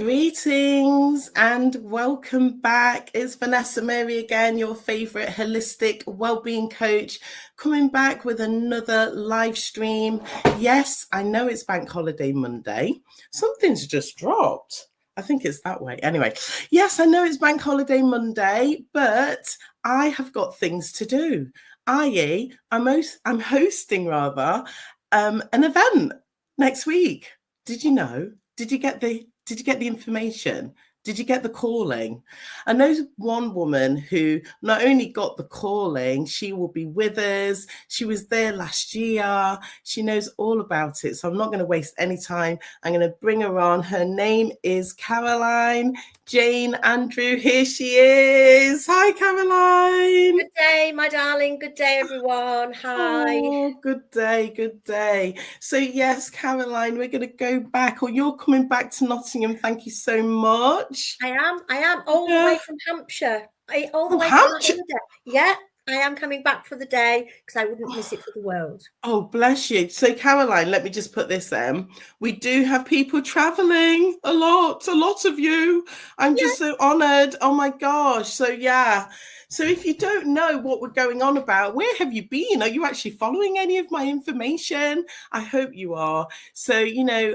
Greetings and welcome back. It's Vanessa-Mary again, your favorite holistic wellbeing coach, coming back with another live stream. Yes, I know it's Bank Holiday Monday. Something's just dropped. I think it's that way. Anyway, yes, I know it's Bank Holiday Monday, but I have got things to do. i.e., I'm hosting an event next week. Did you know? Did you get the information? Did you get the calling? I know one woman who not only got the calling, she will be with us. She was there last year. She knows all about it. So I'm not going to waste any time. I'm going to bring her on. Her name is Caroline Jane Andrew. Here she is. Hi, Caroline. Good day, my darling. Good day, everyone. Hi. Oh, good day. Good day. So yes, Caroline, we're going to go back, or you're coming back to Nottingham. Thank you so much. I am all the way from Hampshire. All the way Hampshire. From the Yeah, I am coming back for the day because I wouldn't miss it for the world. Oh, bless you. So, Caroline, let me just put this in. We do have people traveling a lot of you. I'm just so honored. Oh my gosh. So, yeah. So if you don't know what we're going on about, where have you been? Are you actually following any of my information? I hope you are. So,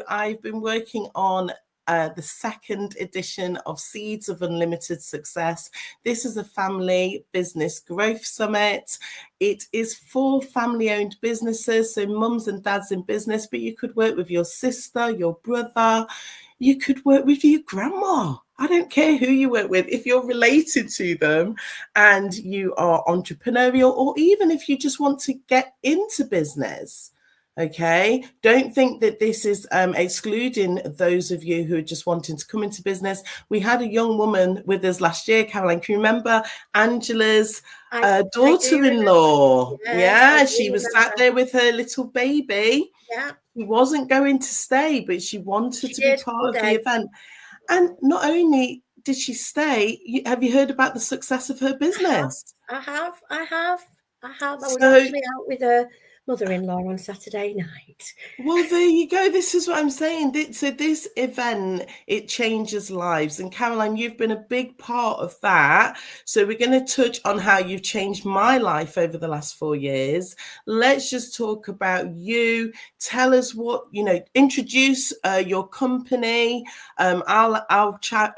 I've been working on the second edition of Seeds of Unlimited Success. This is a family business growth summit. It is for family-owned businesses, so mums and dads in business, but you could work with your sister, your brother, you could work with your grandma. I don't care who you work with. If you're related to them and you are entrepreneurial, or even if you just want to get into business, okay, don't think that this is excluding those of you who are just wanting to come into business. We had a young woman with us last year, Caroline. Can you remember Angela's daughter-in-law? Yes, she was sat there with her little baby. Yeah. She wasn't going to stay, but she wanted to be part of the event. And not only did she stay, have you heard about the success of her business? I have. I was actually out with her mother-in-law on Saturday night. Well, there you go. This is what I'm saying. So this event, it changes lives. And Caroline, you've been a big part of that. So we're going to touch on how you've changed my life over the last 4 years. Let's just talk about you. Tell us what, introduce your company. I'll chat,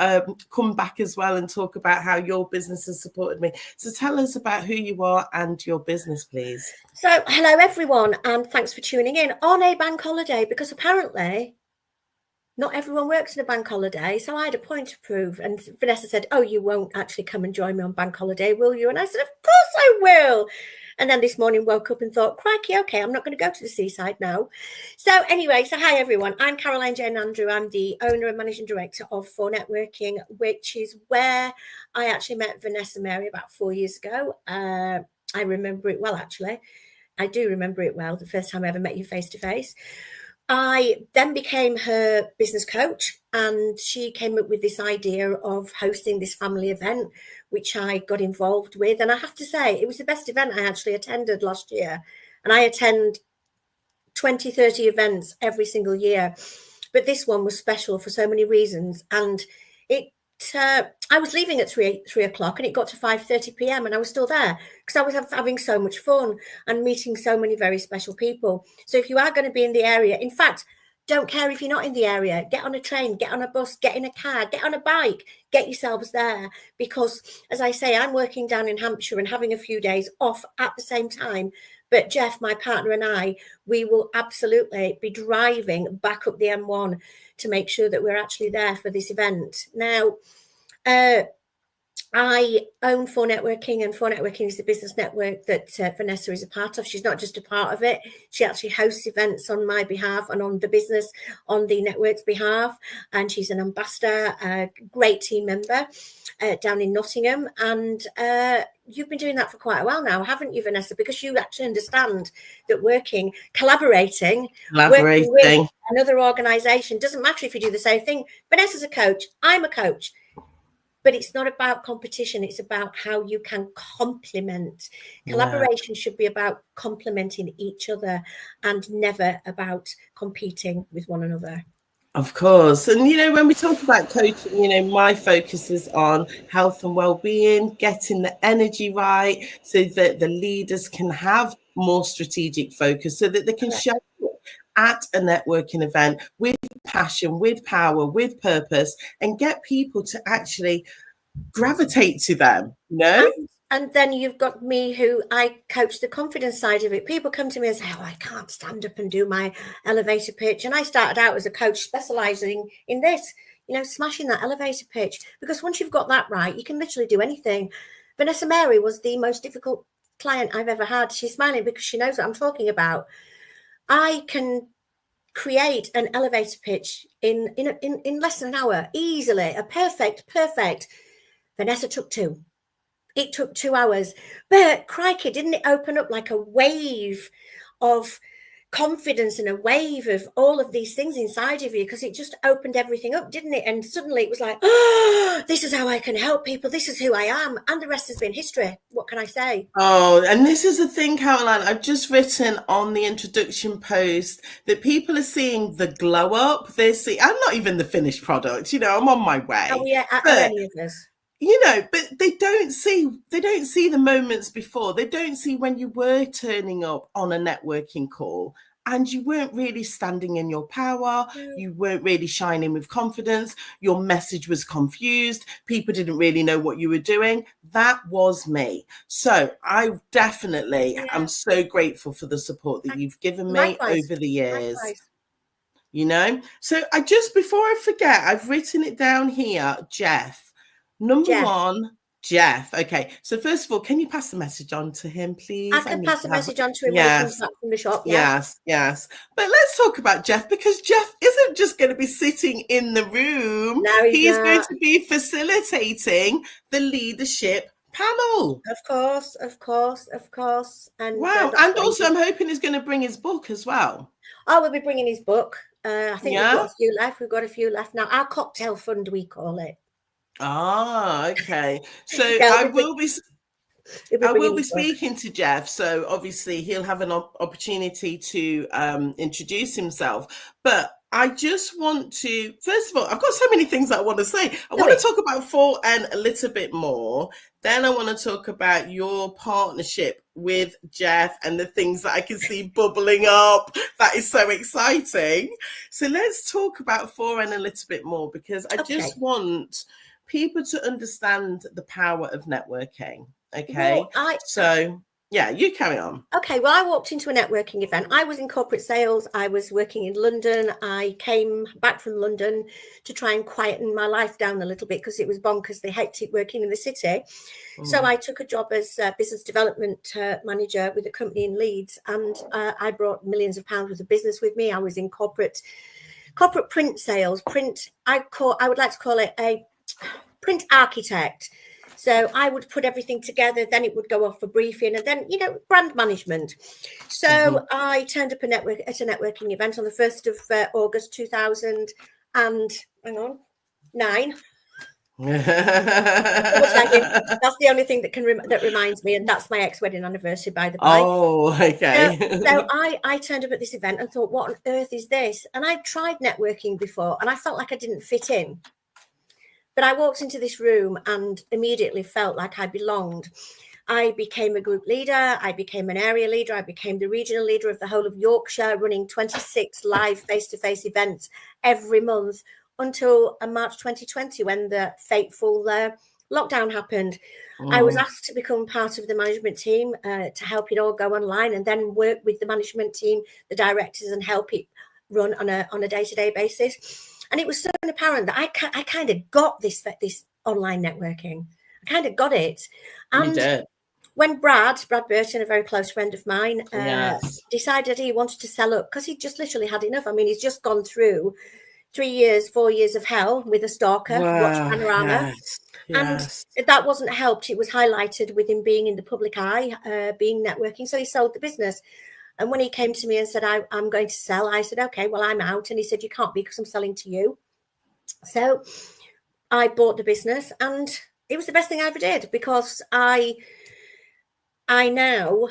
come back as well and talk about how your business has supported me. So tell us about who you are and your business, please. So, hello everyone, and thanks for tuning in on a bank holiday, because apparently not everyone works on a bank holiday. So I had a point to prove, and Vanessa said, "Oh, you won't actually come and join me on bank holiday, will you?" And I said, "Of course I will." And then this morning woke up and thought, crikey, okay, I'm not going to go to the seaside now. So anyway, hi everyone. I'm Caroline Jane Andrew. I'm the owner and managing director of For Networking, which is where I actually met Vanessa-Mary about 4 years ago. I remember it well, actually. I do remember it well, the first time I ever met you face to face. I then became her business coach, and she came up with this idea of hosting this family event, which I got involved with. And I have to say, it was the best event I actually attended last year. And I attend 20, 30 events every single year. But this one was special for so many reasons. And I was leaving at 3 o'clock, and it got to 5:30 p.m. and I was still there because I was having so much fun and meeting so many very special people. So if you are going to be in the area, in fact, don't care if you're not in the area, get on a train, get on a bus, get in a car, get on a bike, get yourselves there. Because as I say, I'm working down in Hampshire and having a few days off at the same time. But Jeff, my partner, and I, we will absolutely be driving back up the M1 to make sure that we're actually there for this event. Now, I own For Networking, and For Networking is the business network that Vanessa is a part of. She's not just a part of it. She actually hosts events on my behalf and on the business, on the network's behalf. And she's an ambassador, a great team member down in Nottingham. And you've been doing that for quite a while now, haven't you, Vanessa? Because you actually understand that collaborating with another organisation, doesn't matter if you do the same thing. Vanessa's a coach, I'm a coach. But it's not about competition. It's about how you can complement. Collaboration should be about complementing each other and never about competing with one another. Of course. And, when we talk about coaching, my focus is on health and well-being, getting the energy right so that the leaders can have more strategic focus so that they can Correct. show up at a networking event with passion, with power, with purpose, and get people to actually gravitate to them, And then you've got me, who I coach the confidence side of it. People come to me and say, oh, I can't stand up and do my elevator pitch. And I started out as a coach specializing in this, smashing that elevator pitch. Because once you've got that right, you can literally do anything. Vanessa-Mary was the most difficult client I've ever had. She's smiling because she knows what I'm talking about. I can create an elevator pitch in less than an hour, easily. A perfect. Vanessa took 2. It took 2 hours, but crikey, didn't it open up like a wave of confidence and a wave of all of these things inside of you, because it just opened everything up, didn't it? And suddenly it was like, oh, this is how I can help people. This is who I am. And the rest has been history. What can I say? Oh, and this is the thing, Caroline, I've just written on the introduction post that people are seeing the glow up. I'm not even the finished product, I'm on my way. Oh, yeah, are any of us? But they don't see the moments before. They don't see when you were turning up on a networking call and you weren't really standing in your power. You weren't really shining with confidence. Your message was confused. People didn't really know what you were doing. That was me. So I definitely am so grateful for the support that you've given me over the years. So before I forget, I've written it down here, Jeff. Number one, Jeff. Okay. So first of all, can you pass the message on to him, please? I can pass the message on to him when he comes back from the shop. Yes. But let's talk about Jeff, because Jeff isn't just going to be sitting in the room. No, he's going to be facilitating the leadership panel. Of course. And wow. And also I'm hoping he's going to bring his book as well. Oh, we'll be bringing his book. I think we've got a few left. We've got a few left now. Our cocktail fund, we call it. Ah, okay. So I will be speaking to Jeff. So obviously he'll have an opportunity to introduce himself. But I just want to, first of all, I've got so many things I want to say. I want to talk about 4N a little bit more. Then I want to talk about your partnership with Jeff and the things that I can see bubbling up. That is so exciting. So let's talk about 4N a little bit more, because I just want people to understand the power of networking. Okay. Well, you carry on. Okay. Well, I walked into a networking event. I was in corporate sales. I was working in London. I came back from London to try and quieten my life down a little bit, because it was bonkers, the hectic working in the city. So I took a job as a business development manager with a company in Leeds, and I brought millions of pounds worth of business with me. I was in corporate print sales. I would like to call it a print architect. So I would put everything together, then it would go off for briefing, and then, brand management. So I turned up at a networking event on the 1st of August 2009. That's the only thing that reminds me, and that's my ex-wedding anniversary, by the way. Oh, okay. So I turned up at this event and thought, what on earth is this? And I'd tried networking before, and I felt like I didn't fit in. But I walked into this room and immediately felt like I belonged. I became a group leader. I became an area leader. I became the regional leader of the whole of Yorkshire, running 26 live face-to-face events every month until March 2020, when the fateful lockdown happened. I was asked to become part of the management team to help it all go online, and then work with the management team, the directors, and help it run on a day-to-day basis. And it was so apparent that I kind of got this online networking. I kind of got it. And when Brad Burton, a very close friend of mine, decided he wanted to sell up, because he just literally had enough. I mean, he's just gone through 4 years of hell with a stalker, watch Panorama. And that wasn't helped. It was highlighted with him being in the public eye, being networking. So he sold the business. And when he came to me and said, I'm going to sell, I said, okay, well, I'm out. And he said, you can't be, because I'm selling to you. So I bought the business, and it was the best thing I ever did, because I I now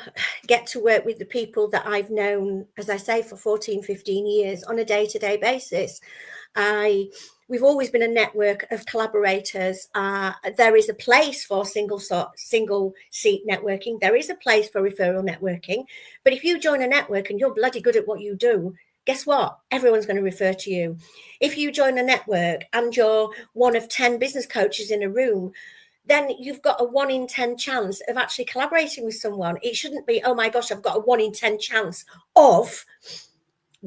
get to work with the people that I've known, as I say, for 14, 15 years on a day-to-day basis. We've always been a network of collaborators. There is a place for single seat networking. There is a place for referral networking. But if you join a network and you're bloody good at what you do, guess what? Everyone's going to refer to you. If you join a network and you're one of 10 business coaches in a room, then you've got a 1 in 10 chance of actually collaborating with someone. It shouldn't be, oh my gosh, I've got a 1 in 10 chance of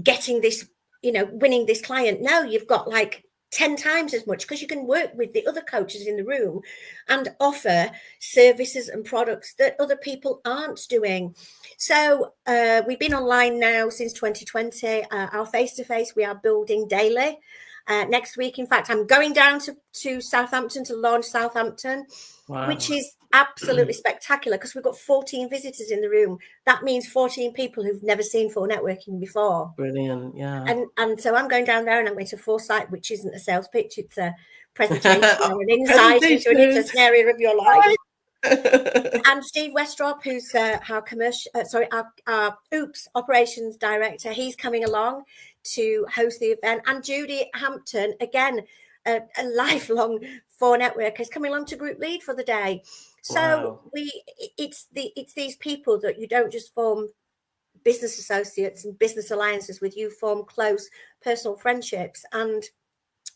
getting this, winning this client. No, you've got like 10 times as much, because you can work with the other coaches in the room and offer services and products that other people aren't doing. So we've been online now since 2020. Our face-to-face, we are building daily. Next week, in fact, I'm going down to Southampton to launch Southampton, wow, which is absolutely spectacular, because we've got 14 visitors in the room. That means 14 people who've never seen full networking before. Brilliant, yeah. And so I'm going down there and I'm going to Foresight, which isn't a sales pitch, it's a presentation or an insight into an interesting area of your life. And Steve Westrop, who's our operations director, he's coming along to host the event. And Judy Hampton, again, a lifelong networker, is coming along to group lead for the day. So wow, it's these people that you don't just form business associates and business alliances with, you form close personal friendships. And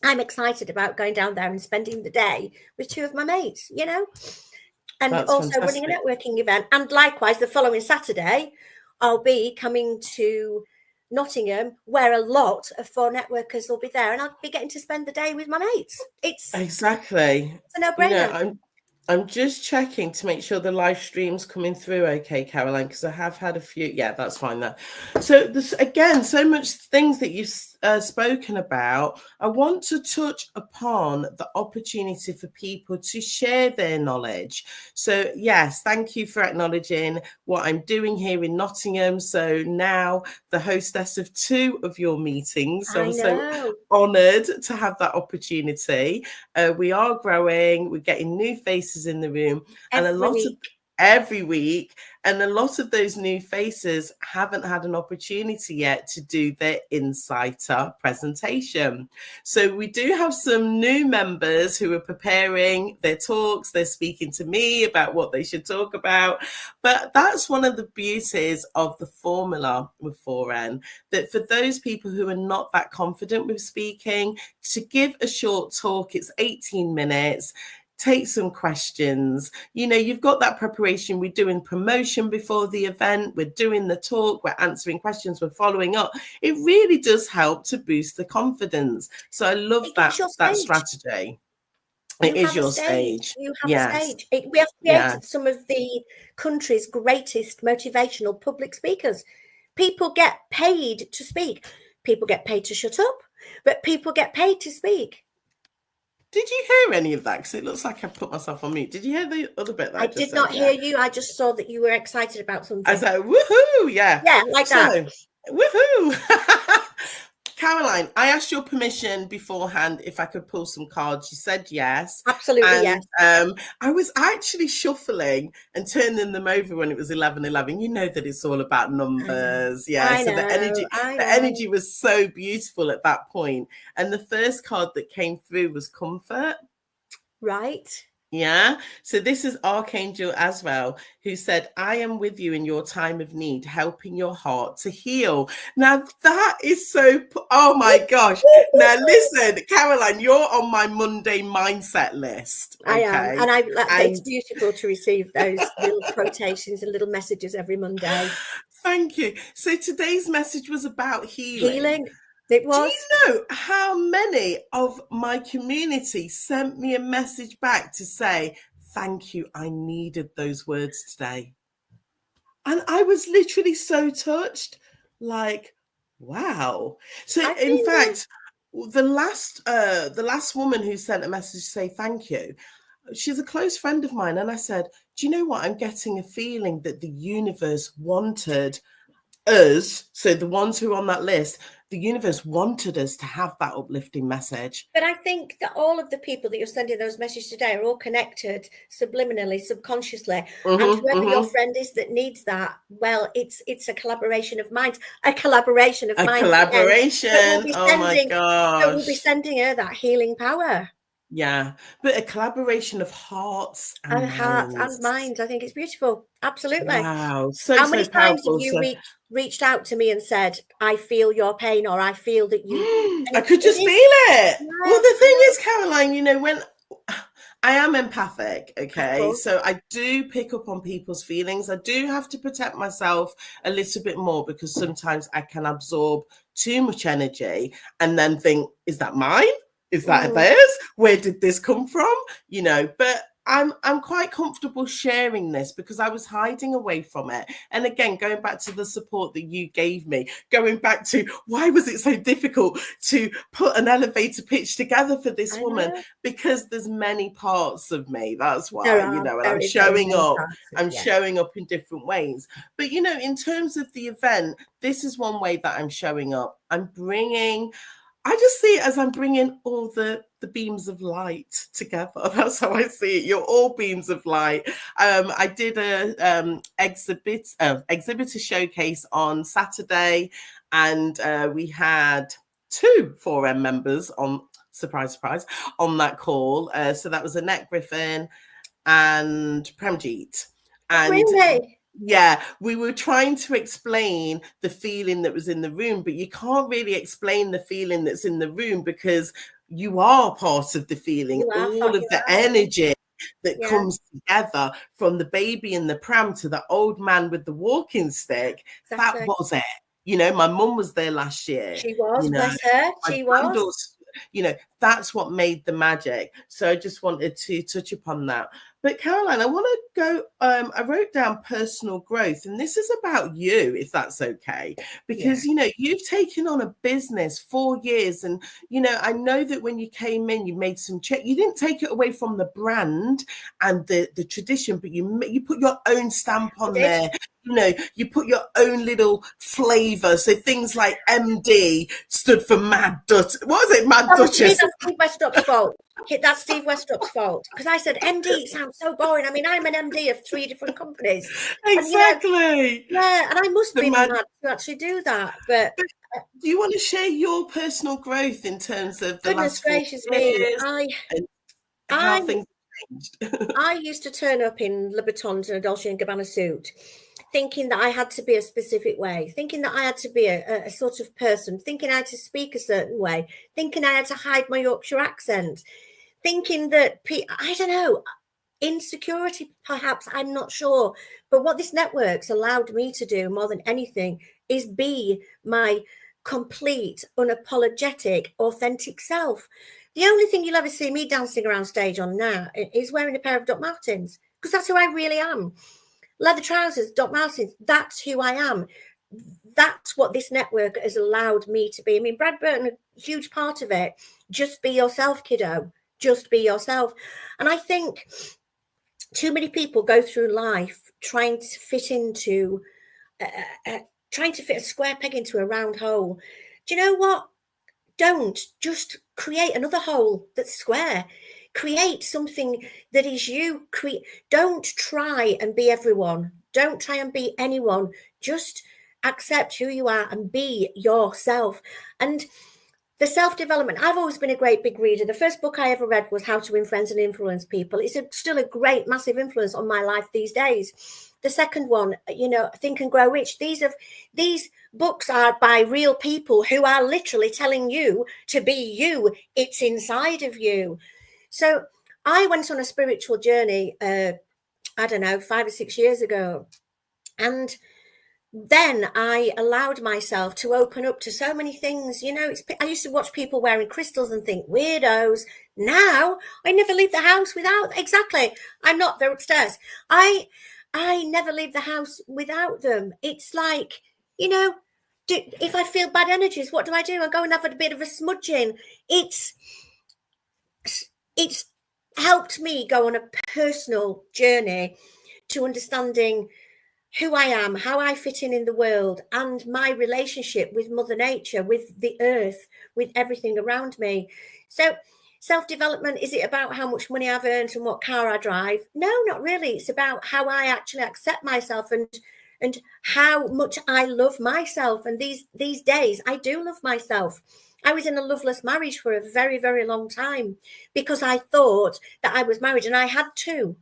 I'm excited about going down there and spending the day with 2 of my mates, and that's also fantastic. Running a networking event. And likewise, the following Saturday, I'll be coming to Nottingham, where a lot of 4 networkers will be there, and I'll be getting to spend the day with my mates. It's exactly, it's a no-brainer. I'm just checking to make sure the live stream's coming through okay, Caroline, because I have had a few. Yeah, that's fine there. So this, again, so much things that you've spoken about. I want to touch upon the opportunity for people to share their knowledge. So yes, thank you for acknowledging what I'm doing here in Nottingham. So now the hostess of 2 of your meetings. So I'm so honoured to have that opportunity. We are growing. We're getting new faces in the room, and every week, and a lot of those new faces haven't had an opportunity yet to do their insider presentation. So we do have some new members who are preparing their talks. They're speaking to me about what they should talk about. But that's one of the beauties of the formula with 4N, that for those people who are not that confident with speaking, to give a short talk, it's 18 minutes. Take some questions. You've got that preparation. We're doing promotion before the event. We're doing the talk. We're answering questions. We're following up. It really does help to boost the confidence. So I love that strategy. It is your stage. You have a stage. We have created some of the country's greatest motivational public speakers. People get paid to speak. People get paid to shut up, but people get paid to speak. Did you hear any of that? Because it looks like I put myself on mute. Did you hear the other bit that I did not hear you. I just saw that you were excited about something. I was like, woohoo, yeah. Yeah, like that. Woohoo. Caroline, I asked your permission beforehand if I could pull some cards. You said yes. Absolutely, yes. I was actually shuffling and turning them over when it was 11:11. You know that it's all about numbers. Yeah. So the energy was so beautiful at that point. And the first card that came through was comfort. Right. Yeah. So this is Archangel Azrael, who said, I am with you in your time of need, helping your heart to heal. Now that is so, oh my gosh. Now listen, Caroline, you're on my Monday mindset list. Okay? I am. And it's beautiful to receive those little quotations and little messages every Monday. Thank you. So today's message was about healing. Healing. It was. Do you know how many of my community sent me a message back to say, thank you, I needed those words today? And I was literally so touched, like, wow. So in fact, the last woman who sent a message to say thank you, she's a close friend of mine. And I said, do you know what? I'm getting a feeling that the universe wanted us, so the ones who are on that list, the universe wanted us to have that uplifting message. But I think that all of the people that you're sending those messages today are all connected subliminally, subconsciously. And whoever your friend is that needs that, well, it's a collaboration of minds. A collaboration of minds. Collaboration. Oh my gosh. That will be sending her that healing power. Yeah, but a collaboration of hearts and minds. I think it's beautiful. Absolutely. Wow. So, how many times have powerful. you reached out to me and said, I feel your pain, or I feel that you... I could just feel it. Yeah. Well, the thing is, Caroline, you know, when I am empathic, okay, so I do pick up on people's feelings. I do have to protect myself a little bit more, because sometimes I can absorb too much energy and then think, is that mine? Is that theirs? Where did this come from? You know, but I'm quite comfortable sharing this because I was hiding away from it. And again, going back to the support that you gave me, going back to why was it so difficult to put an elevator pitch together for this woman? Because there's many parts of me. That's why, you know, and I'm showing up. I'm showing up in different ways. But, you know, in terms of the event, this is one way that I'm showing up. I just see it as I'm bringing all the beams of light together. That's how I see it. You're all beams of light. I did a exhibitor showcase on Saturday, and we had 2 4M members on, surprise, surprise, on that call. So that was Annette Griffin and Premjeet. And really? Yeah, we were trying to explain the feeling that was in the room, but you can't really explain the feeling that's in the room because you are part of the feeling, all of the energy that comes together, from the baby in the pram to the old man with the walking stick. That was it. You know, my mum was there last year. She was, bless her. She was. You know, that's what made the magic. So I just wanted to touch upon that. But Caroline, I want to go, I wrote down personal growth, and this is about you, if that's okay, because, you know, you've taken on a business 4 years, and, you know, I know that when you came in, you made some you didn't take it away from the brand and the tradition, but you put your own stamp on there. You know, you put your own little flavor. So things like MD stood for Mad Duchess. What was it? Mad Duchess. That's Steve Westrop's fault. That's Steve Westrop's fault. Because I said MD sounds so boring. I mean, I'm an MD of 3 different companies. Exactly. And, and I must be mad to actually do that. But do you want to share your personal growth in terms of the goodness last 4 gracious years me? how things changed? I used to turn up in Louboutins and a Dolce & Gabbana suit, thinking that I had to be a specific way, thinking that I had to be a sort of person, thinking I had to speak a certain way, thinking I had to hide my Yorkshire accent, thinking that, I don't know, insecurity perhaps, I'm not sure. But what this network's allowed me to do more than anything is be my complete, unapologetic, authentic self. The only thing you'll ever see me dancing around stage on now is wearing a pair of Doc Martens, because that's who I really am. Leather trousers, Doc Martens, that's who I am. That's what this network has allowed me to be. I mean, Brad Burton, a huge part of it. Just be yourself, kiddo. Just be yourself. And I think too many people go through life trying to fit into, trying to fit a square peg into a round hole. Do you know what? Don't just create another hole that's square. Create something that is you. Don't try and be everyone. Don't try and be anyone. Just accept who you are and be yourself. And the self-development, I've always been a great big reader. The first book I ever read was How to Win Friends and Influence People. It's still a great, massive influence on my life these days. The second one, you know, Think and Grow Rich. These books are by real people who are literally telling you to be you. It's inside of you. So I went on a spiritual journey, I don't know, 5 or 6 years ago. And then I allowed myself to open up to so many things. You know, I used to watch people wearing crystals and think, weirdos. Now I never leave the house without. Exactly. I'm not, they're upstairs. I never leave the house without them. It's like, you know, if I feel bad energies, what do? I go and have a bit of a smudging. It's helped me go on a personal journey to understanding who I am, how I fit in the world, and my relationship with Mother Nature, with the earth, with everything around me. So self-development, is it about how much money I've earned and what car I drive? No, not really. It's about how I actually accept myself and how much I love myself. And these days I do love myself. I was in a loveless marriage for a very, very long time because I thought that I was married, and I had to.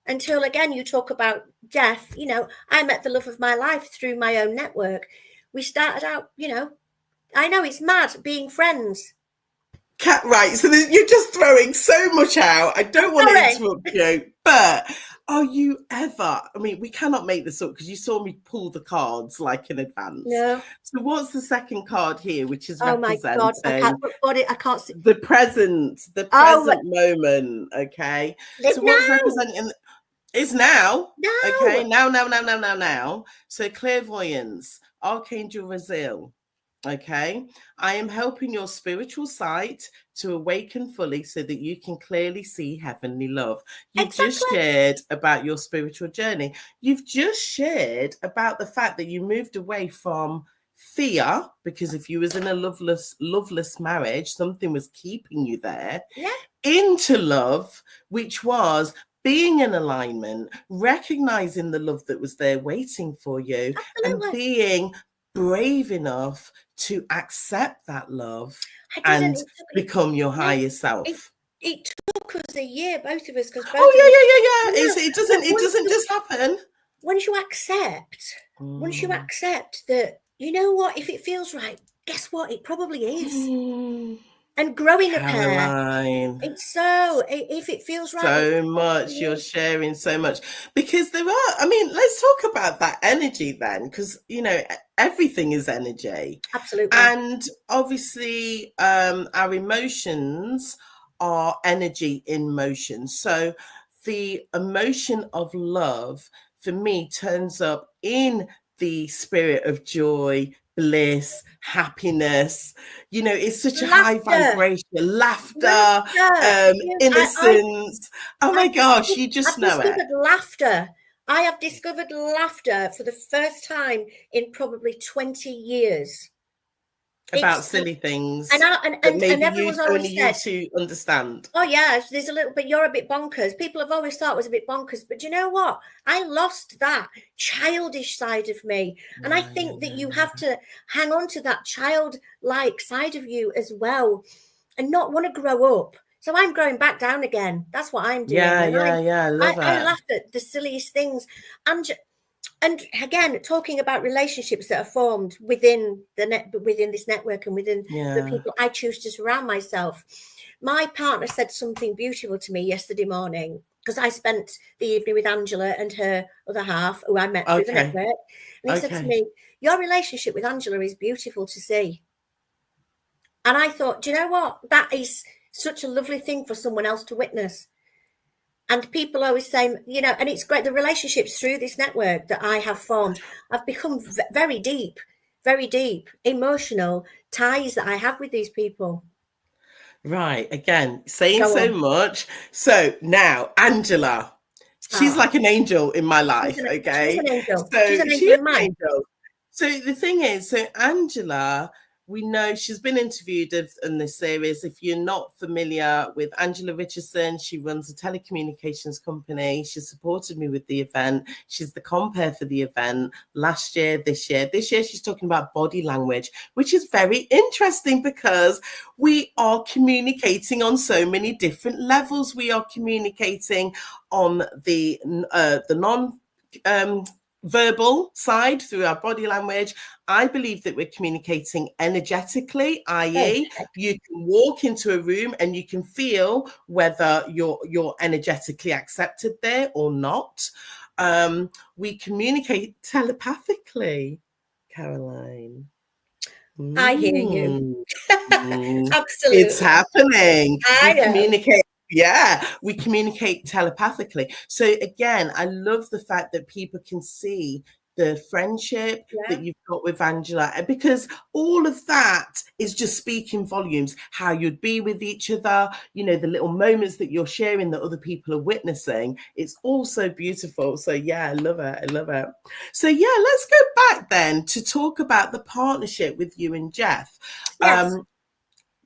Until, again, you talk about death, you know, I met the love of my life through my own network. We started out, you know, I know it's mad being friends. Right, so you're just throwing so much out. I don't want to interrupt you, but are you ever, I mean, we cannot make this up because you saw me pull the cards like in advance. No. So what's the second card here, which is representing, oh my God, I can't see. The present moment, okay? So what's representing? It's now. No. Okay, now. So clairvoyance, Archangel Raziel. Okay, I am helping your spiritual sight to awaken fully so that you can clearly see heavenly love. You've just shared about your spiritual journey. You've just shared about the fact that you moved away from fear, because if you was in a loveless marriage, something was keeping you there, into love, which was being in alignment, recognizing the love that was there waiting for you, and being brave enough to accept that love and become your higher self. It took us a year, both of us, because it doesn't just happen. Once you accept that, you know what, if it feels right, guess what, it probably is. And growing a pair, it's so, if it feels right. So much, you're sharing so much. Because there are, I mean, let's talk about that energy then, because, you know, everything is energy. Absolutely. And obviously, our emotions are energy in motion. So the emotion of love, for me, turns up in the spirit of joy, bliss, happiness. You know, it's such a high vibration. Laughter, innocence. Oh my gosh, you just know it. Laughter. I have discovered laughter for the first time in probably 20 years. About silly things. And maybe everyone's always you to understand. Oh yeah, there's a little bit, you're a bit bonkers. People have always thought I was a bit bonkers, but you know what? I lost that childish side of me. And I think that you have to hang on to that childlike side of you as well and not want to grow up. So I'm growing back down again. That's what I'm doing. I love I laugh at the silliest things. And again, talking about relationships that are formed within within this network and within the people I choose to surround myself. My partner said something beautiful to me yesterday morning, because I spent the evening with Angela and her other half, who I met through the network. And he said to me, your relationship with Angela is beautiful to see. And I thought, do you know what? That is such a lovely thing for someone else to witness. And people always say, you know, and it's great, the relationships through this network that I have formed, I've become very deep, emotional ties that I have with these people. Right. Again, saying so much. So now, Angela, she's like an angel in my life. She's an angel. So she's an angel in mine. So the thing is, Angela, we know she's been interviewed in this series. If you're not familiar with Angela Richardson, she runs a telecommunications company. She supported me with the event. She's the compere for the event last year, this year. This year, she's talking about body language, which is very interesting because we are communicating on so many different levels. We are communicating on the verbal side through our body language. I believe that we're communicating energetically, i.e. you can walk into a room and you can feel whether you're energetically accepted there or not. We communicate telepathically, Caroline. I hear you. Absolutely. It's happening. We communicate telepathically. So again, I love the fact that people can see the friendship Yeah. that you've got with Angela, because all of that is just speaking volumes, how you'd be with each other, you know, the little moments that you're sharing that other people are witnessing. It's all so beautiful. So yeah, I love it. I love it. So yeah, let's go back then to talk about the partnership with you and Jeff. Yes.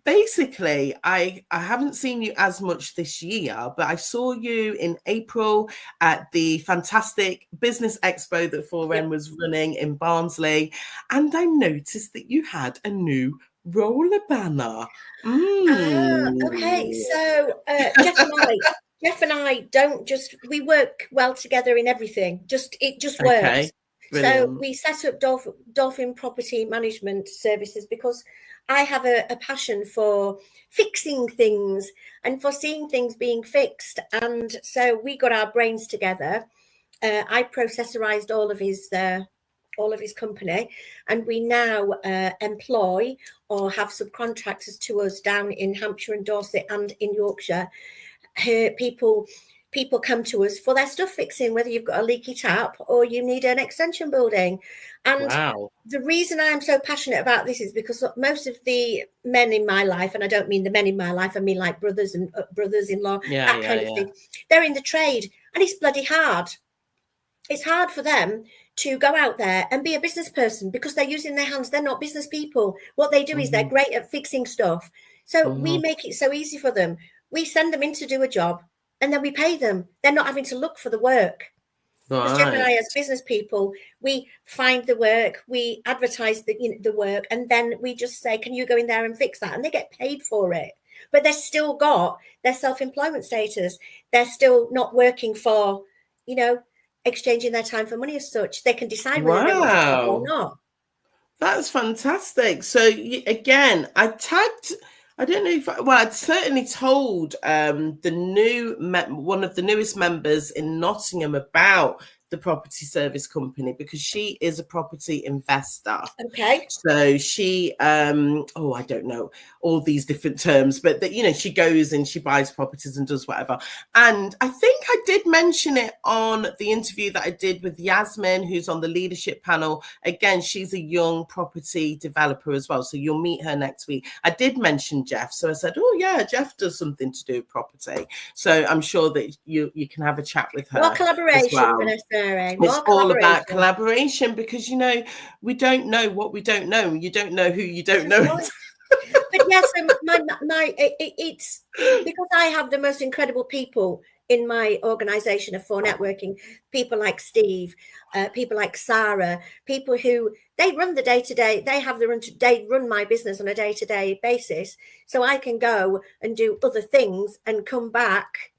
Basically, I haven't seen you as much this year, but I saw you in April at the fantastic business expo that 4N was running in Barnsley, and I noticed that you had a new roller banner. Okay. So Jeff and I don't just, we work well together in everything. It just works. Okay, so brilliant. we set up Dolphin Property Management Services because I have a passion for fixing things and for seeing things being fixed. And so we got our brains together. I processorized all of his company, and we now employ or have subcontractors to us down in Hampshire and Dorset and in Yorkshire. People come to us for their stuff fixing, whether you've got a leaky tap or you need an extension building. And wow. The reason I am so passionate about this is because most of the men in my life, and I don't mean the men in my life, I mean like brothers and brothers-in-law, that kind of thing, they're in the trade, and it's bloody hard. It's hard for them to go out there and be a business person because they're using their hands. They're not business people. What they do is they're great at fixing stuff. So we make it so easy for them. We send them in to do a job and then we pay them. They're not having to look for the work. Because Jeff and I, as business people, we find the work, we advertise the work, and then we just say, can you go in there and fix that? And they get paid for it. But they've still got their self-employment status. They're still not working for, exchanging their time for money as such. They can decide whether they want to job or not. That's fantastic. So again, I don't know if I'd certainly told one of the newest members in Nottingham about the property service company because she is a property investor. Okay. So she, I don't know all these different terms, but she goes and she buys properties and does whatever. And I think I did mention it on the interview that I did with Yasmin, who's on the leadership panel. Again, she's a young property developer as well. So you'll meet her next week. I did mention Jeff. So I said, oh yeah, Jeff does something to do with property. So I'm sure that you can have a chat with her. More collaboration, well. Vanessa-Mary. It's all about collaboration because, we don't know what we don't know. You don't know who you don't know. But yes, it's because I have the most incredible people in my organization of 4 networking, people like Steve, people like Sarah, people who they run the day-to-day, they run my business on a day-to-day basis. So I can go and do other things and come back.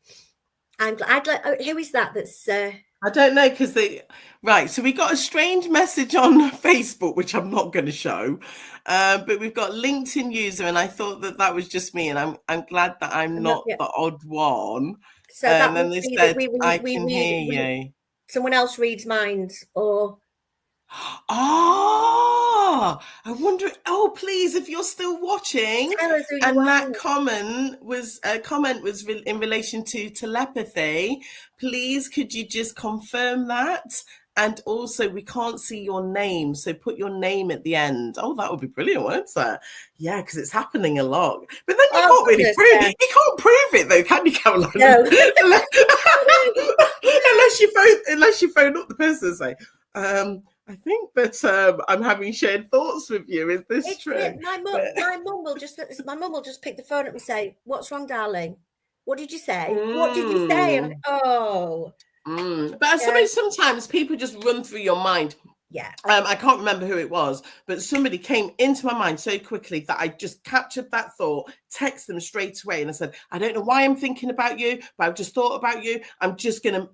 Who is that? That's I don't know because so we got a strange message on Facebook, which I'm not going to show, but we've got LinkedIn user, and I thought that was just me, and I'm glad that I'm not the odd one. So that then they said, I can hear you. Someone else reads minds, or I wonder. Oh, please, if you're still watching, and that comment was in relation to telepathy. Please, could you just confirm that? And also, we can't see your name, so put your name at the end. Oh, that would be brilliant, wouldn't it? Yeah, because it's happening a lot. But then you can't really prove it. You can't prove it, though, can you, Caroline? No. unless you phone up the person and say, I think that I'm having shared thoughts with you. Is this true? My mum will just pick the phone up and say, "What's wrong, darling? What did you say? What did you say?" And But I suppose sometimes people just run through your mind. Yeah. I can't remember who it was, but somebody came into my mind so quickly that I just captured that thought, text them straight away, and I said, I don't know why I'm thinking about you, but I've just thought about you. I'm just gonna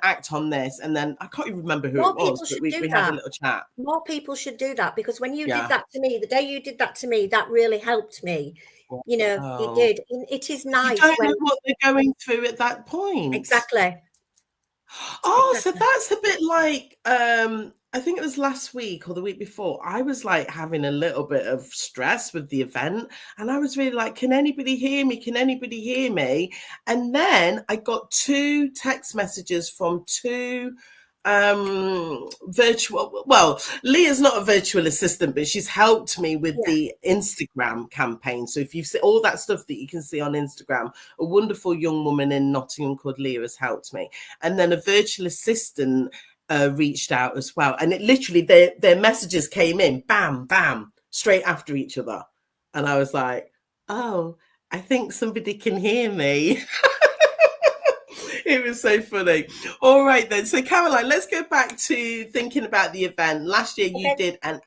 act on this. And then I can't even remember who it was, but we had a little chat. More people should do that, because when you did that to me, the day you did that to me, that really helped me. It did. It is nice. You don't know what they're going through at that point. Exactly. So that's a bit like I think it was last week or the week before, I was like having a little bit of stress with the event, and I was really like, can anybody hear me? Can anybody hear me? And then I got 2 text messages from 2 virtual, well, Leah's not a virtual assistant, but she's helped me with the Instagram campaign. So if you see all that stuff that you can see on Instagram, a wonderful young woman in Nottingham called Leah has helped me. And then a virtual assistant reached out as well. And it literally, their messages came in, bam, bam, straight after each other. And I was like, oh, I think somebody can hear me. It was so funny. All right, then. So, Caroline, let's go back to thinking about the event. Last year, you did an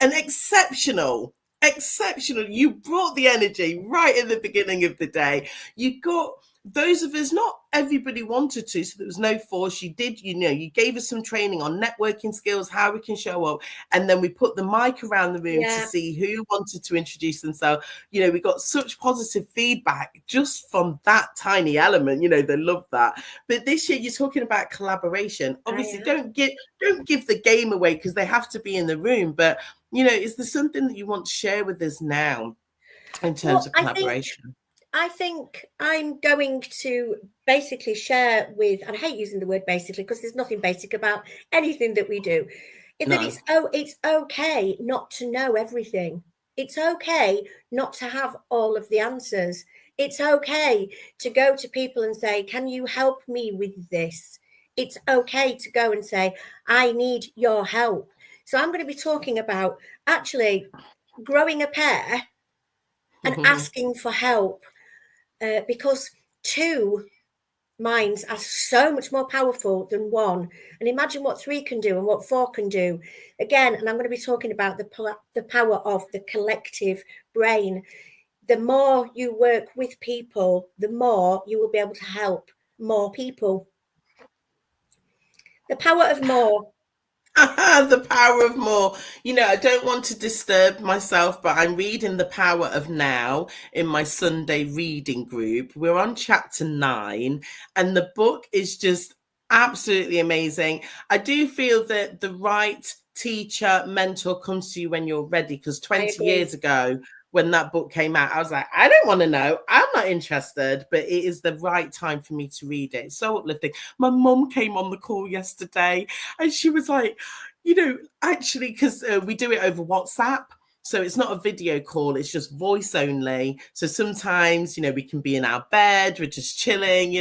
exceptional. You brought the energy right at the beginning of the day. You got those of us, not everybody wanted to, so there was no force. You did, you gave us some training on networking skills, how we can show up. And then we put the mic around the room to see who wanted to introduce themselves. We got such positive feedback just from that tiny element. They love that. But this year you're talking about collaboration. Obviously, don't give the game away because they have to be in the room. But, is there something that you want to share with us now in terms of collaboration? I think I'm going to basically share with, and I hate using the word basically because there's nothing basic about anything that we do, that it's okay not to know everything. It's okay not to have all of the answers. It's okay to go to people and say, can you help me with this? It's okay to go and say, I need your help. So I'm going to be talking about actually growing a pair and asking for help. Because two minds are so much more powerful than one. And imagine what three can do and what four can do. Again, and I'm going to be talking about the power of the collective brain. The more you work with people, the more you will be able to help more people. The power of more. The power of more. I don't want to disturb myself, but I'm reading The Power of Now in my Sunday reading group. We're on chapter 9, and the book is just absolutely amazing. I do feel that the right teacher, mentor comes to you when you're ready, because 20 years ago, when that book came out, I was like, I don't want to know. I'm not interested, but it is the right time for me to read it. It's so uplifting. My mum came on the call yesterday and she was like, actually, because we do it over WhatsApp. So it's not a video call, it's just voice only. So sometimes, we can be in our bed, we're just chilling,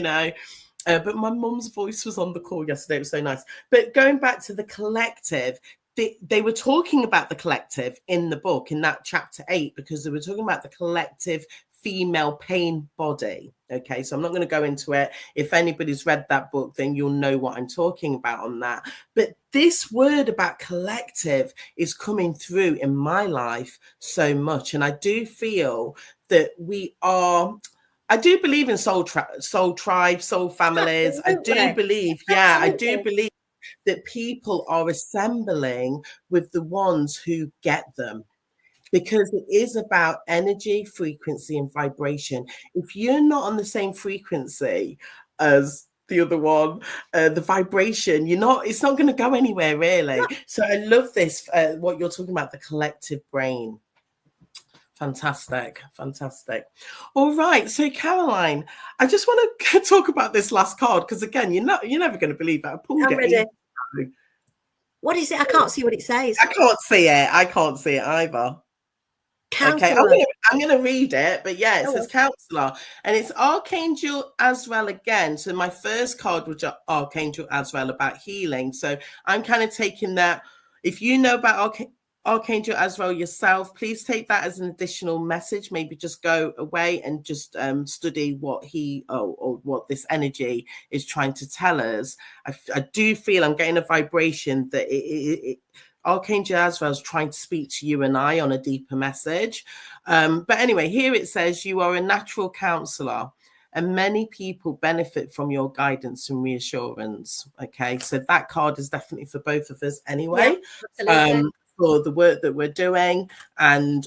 but my mum's voice was on the call yesterday. It was so nice. But going back to the collective, they were talking about the collective in the book in that chapter 8, because they were talking about the collective female pain body. Okay, so I'm not going to go into it. If anybody's read that book, then you'll know what I'm talking about on that. But this word about collective is coming through in my life so much. And I do feel that I do believe in soul tribes, soul families. Absolutely. I do believe, I do believe that people are assembling with the ones who get them, because it is about energy, frequency, and vibration. If you're not on the same frequency as the other one, the vibration, it's not going to go anywhere, really. So I love this, what you're talking about, the collective brain. Fantastic. All right. So, Caroline, I just want to talk about this last card, because again, you're never going to believe that I pulled it. What is it? I can't see what it says. I can't see it either. Counselor. Okay, I'm going to read it, but it says counselor, and it's Archangel Azrael again. So my first card was Archangel Azrael about healing. So I'm kind of taking that. If you know about Archangel Azrael yourself, please take that as an additional message. Maybe just go away and just study what or what this energy is trying to tell us. I do feel I'm getting a vibration that Archangel Azrael is trying to speak to you and I on a deeper message. But anyway, here it says you are a natural counselor and many people benefit from your guidance and reassurance. Okay, so that card is definitely for both of us anyway. For the work that we're doing, and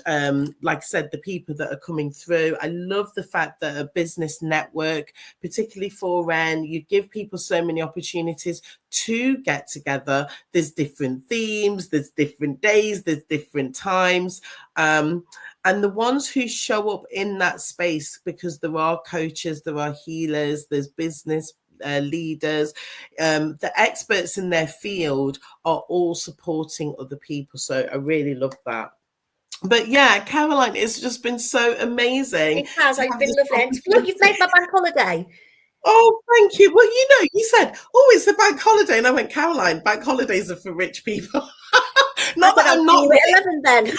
like I said, the people that are coming through. I love the fact that a business network, particularly for Ren, you give people so many opportunities to get together. There's different themes, there's different days, there's different times, and the ones who show up in that space, because there are coaches, there are healers, there's business leaders, the experts in their field are all supporting other people. So I really love that. But yeah, Caroline, it's just been so amazing. It has. It's been lovely. Look, you've made my bank holiday. Oh, thank you. Well, you said, oh, it's a bank holiday. And I went, Caroline, bank holidays are for rich people. Not that I'm not rich. 11 then.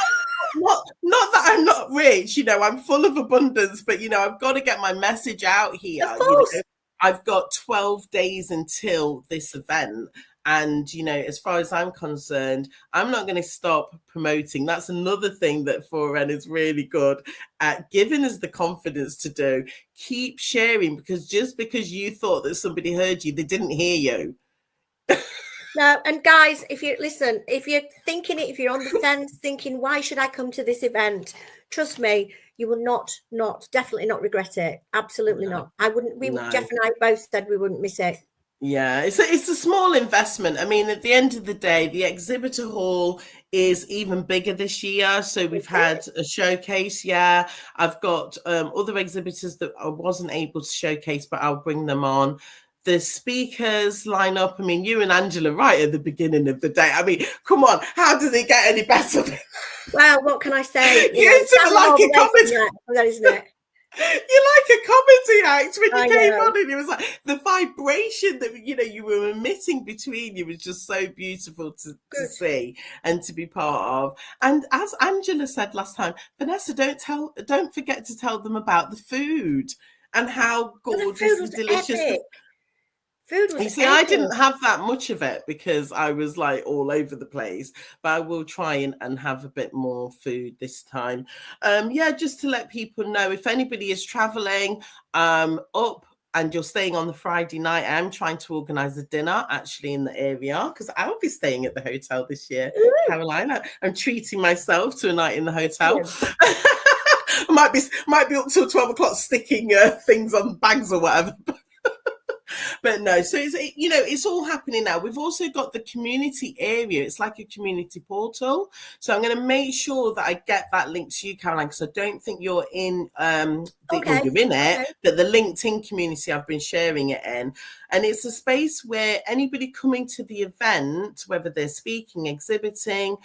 Not that I'm not rich, I'm full of abundance, but I've got to get my message out here. Of course. I've got 12 days until this event. And, as far as I'm concerned, I'm not going to stop promoting. That's another thing that 4N is really good at giving us the confidence to do. Keep sharing, because just because you thought that somebody heard you, they didn't hear you. No, and guys, if you're thinking it, if you're on the fence thinking, why should I come to this event? Trust me, you will definitely not regret it. Absolutely not. Jeff and I both said we wouldn't miss it. Yeah, it's a small investment. I mean, at the end of the day, the exhibitor hall is even bigger this year. So we've had a showcase. Yeah, I've got other exhibitors that I wasn't able to showcase, but I'll bring them on. The speakers line up. I mean, you and Angela right at the beginning of the day. I mean, come on, how does it get any better? Well, what can I say? You're like a comedy, isn't it? You're like a comedy act when you came on, and it was like the vibration that you were emitting between you was just so beautiful to see and to be part of. And as Angela said last time, Vanessa, don't forget to tell them about the food and how gorgeous and delicious. Epic. Food was epic. I didn't have that much of it because I was like all over the place, but I will try and have a bit more food this time. Just to let people know, if anybody is traveling up and you're staying on the Friday night, I'm trying to organize a dinner actually in the area, because I will be staying at the hotel this year. Caroline, I'm treating myself to a night in the hotel. I might be up till 12 o'clock sticking things on bags or whatever. But no, so it's all happening now. We've also got the community area. It's like a community portal. So I'm going to make sure that I get that link to you, Caroline, because I don't think you're in you're in it, but the LinkedIn community, I've been sharing it in. And it's a space where anybody coming to the event, whether they're speaking, exhibiting,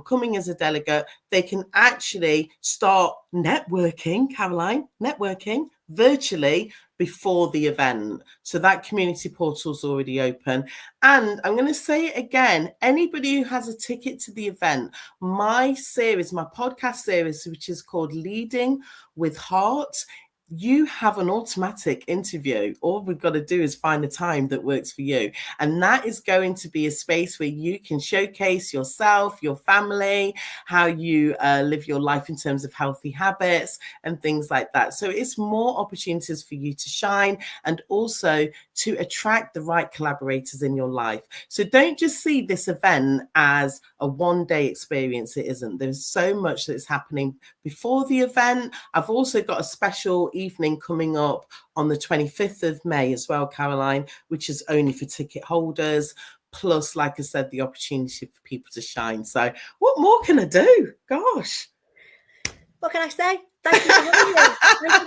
coming as a delegate, they can actually start networking, Caroline, virtually before the event. So that community portal's already open. And I'm going to say it again, anybody who has a ticket to the event, my podcast series, which is called Leading with Heart, you have an automatic interview. All we've got to do is find a time that works for you. And that is going to be a space where you can showcase yourself, your family, how you live your life in terms of healthy habits and things like that. So it's more opportunities for you to shine and also to attract the right collaborators in your life. So don't just see this event as a one-day experience. It isn't. There's so much that's happening before the event. I've also got a special evening coming up on the 25th of May as well, Caroline, which is only for ticket holders. Plus, like I said, the opportunity for people to shine. So what more can I do? Gosh. What can I say? Thank you for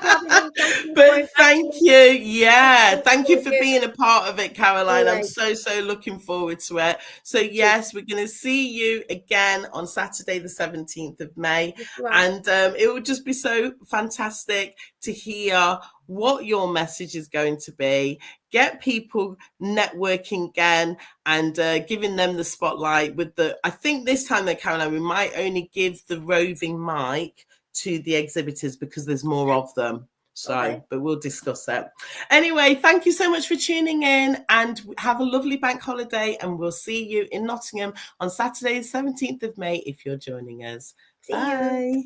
having me. Thank you. Yeah. Thank you for being a part of it, Caroline. Always. I'm so looking forward to it. So yes, we're going to see you again on Saturday, the 17th of May. And it will just be so fantastic to hear what your message is going to be, get people networking again and giving them the spotlight I think this time though, Caroline, we might only give the roving mic to the exhibitors because there's more of them. So, but we'll discuss that. Anyway, thank you so much for tuning in and have a lovely bank holiday. And we'll see you in Nottingham on Saturday, 17th of May, if you're joining us. See you.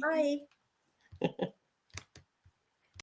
Bye.